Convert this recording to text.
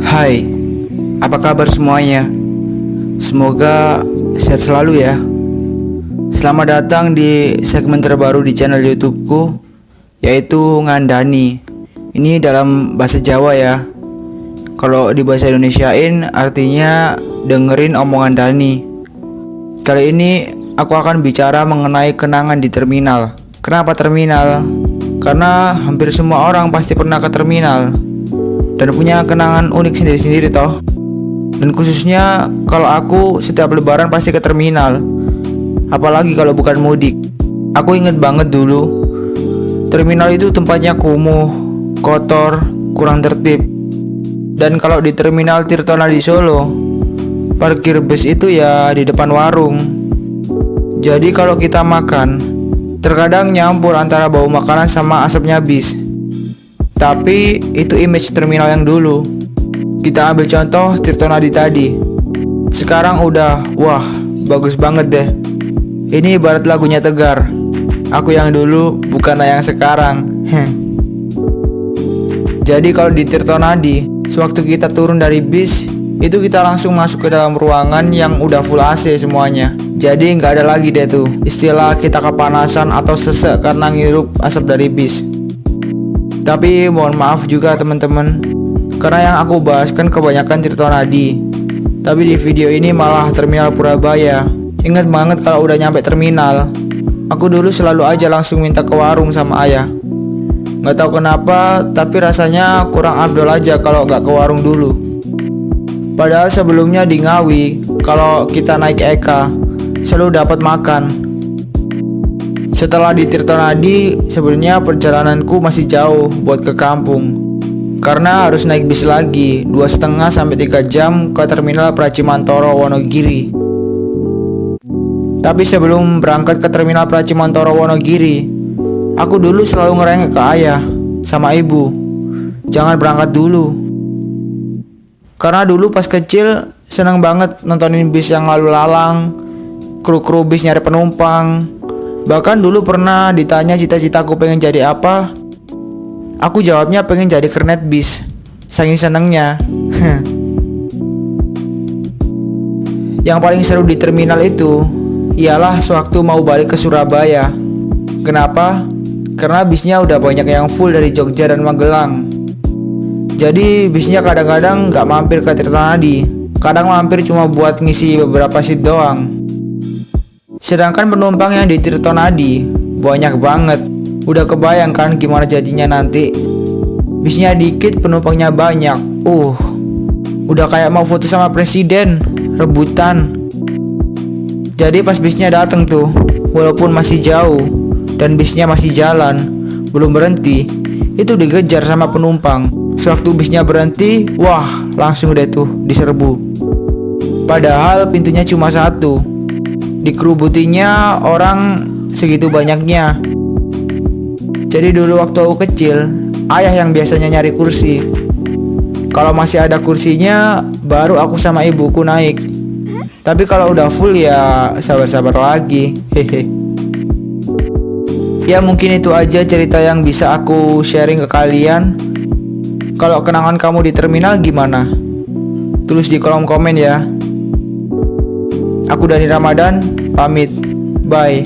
Hai, apa kabar semuanya? Semoga sehat selalu ya. Selamat datang di segmen terbaru di channel YouTubeku, yaitu Ngandani. Ini dalam bahasa Jawa ya. Kalau di bahasa Indonesiain artinya dengerin omongan Dani. Kali ini aku akan bicara mengenai kenangan di terminal. Kenapa terminal? Karena hampir semua orang pasti pernah ke terminal dan punya kenangan unik sendiri-sendiri toh. Dan khususnya kalau aku setiap lebaran pasti ke terminal, apalagi kalau bukan mudik. Aku inget banget dulu, terminal itu tempatnya kumuh, kotor, kurang tertib. Dan kalau di terminal Tirtona di Solo, parkir bus itu ya di depan warung. Jadi kalau kita makan, terkadang nyampur antara bau makanan sama asapnya bis. Tapi itu image terminal yang dulu. Kita ambil contoh Tirtonadi tadi. Sekarang udah, wah, bagus banget deh. Ini ibarat lagunya Tegar. Aku yang dulu, bukan yang sekarang. Jadi kalau di Tirtonadi, sewaktu kita turun dari bis, itu kita langsung masuk ke dalam ruangan yang udah full AC semuanya. Jadi nggak ada lagi deh tuh istilah kita kepanasan atau sesek karena ngirup asap dari bis. Tapi mohon maaf juga teman-teman, karena yang aku bahas kan kebanyakan Tirtonadi. Tapi di video ini malah terminal Purabaya. Ingat banget kalau udah nyampe terminal, aku dulu selalu aja langsung minta ke warung sama ayah. Nggak tahu kenapa, tapi rasanya kurang afdol aja kalau nggak ke warung dulu. Padahal sebelumnya di Ngawi, kalau kita naik Eka, selalu dapat makan. Setelah di Tirtonadi, sebenarnya perjalananku masih jauh buat ke kampung, karena harus naik bis lagi 2,5 sampai 3 jam ke terminal Pracimantoro Wonogiri. Tapi sebelum berangkat ke terminal Pracimantoro Wonogiri, aku dulu selalu ngerengek ke ayah sama ibu, jangan berangkat dulu. Karena dulu pas kecil seneng banget nontonin bis yang lalu lalang, kru-kru bis nyari penumpang. Bahkan dulu pernah ditanya cita-citaku pengen jadi apa. Aku jawabnya pengen jadi kernet bis, saking senengnya. Yang paling seru di terminal itu ialah sewaktu mau balik ke Surabaya. Kenapa? Karena bisnya udah banyak yang full dari Jogja dan Magelang. Jadi bisnya kadang-kadang gak mampir ke Tirtonadi, kadang mampir cuma buat ngisi beberapa seat doang. Sedangkan penumpang yang di Tirtonadi banyak banget. Udah kebayang kan gimana jadinya nanti. Bisnya dikit, penumpangnya banyak. Udah kayak mau foto sama presiden, rebutan. Jadi pas bisnya dateng tuh, walaupun masih jauh dan bisnya masih jalan, belum berhenti, itu dikejar sama penumpang. Sewaktu bisnya berhenti, wah, langsung deh tuh diserbu. Padahal pintunya cuma satu, dikerubutinya orang segitu banyaknya. Jadi dulu waktu aku kecil, ayah yang biasanya nyari kursi. Kalau masih ada kursinya, baru aku sama ibuku naik. Tapi kalau udah full ya sabar-sabar lagi. Hehe. Ya mungkin itu aja cerita yang bisa aku sharing ke kalian. Kalau kenangan kamu di terminal gimana? Tulis di kolom komen ya. Aku Dani Ramadan, pamit. Bye.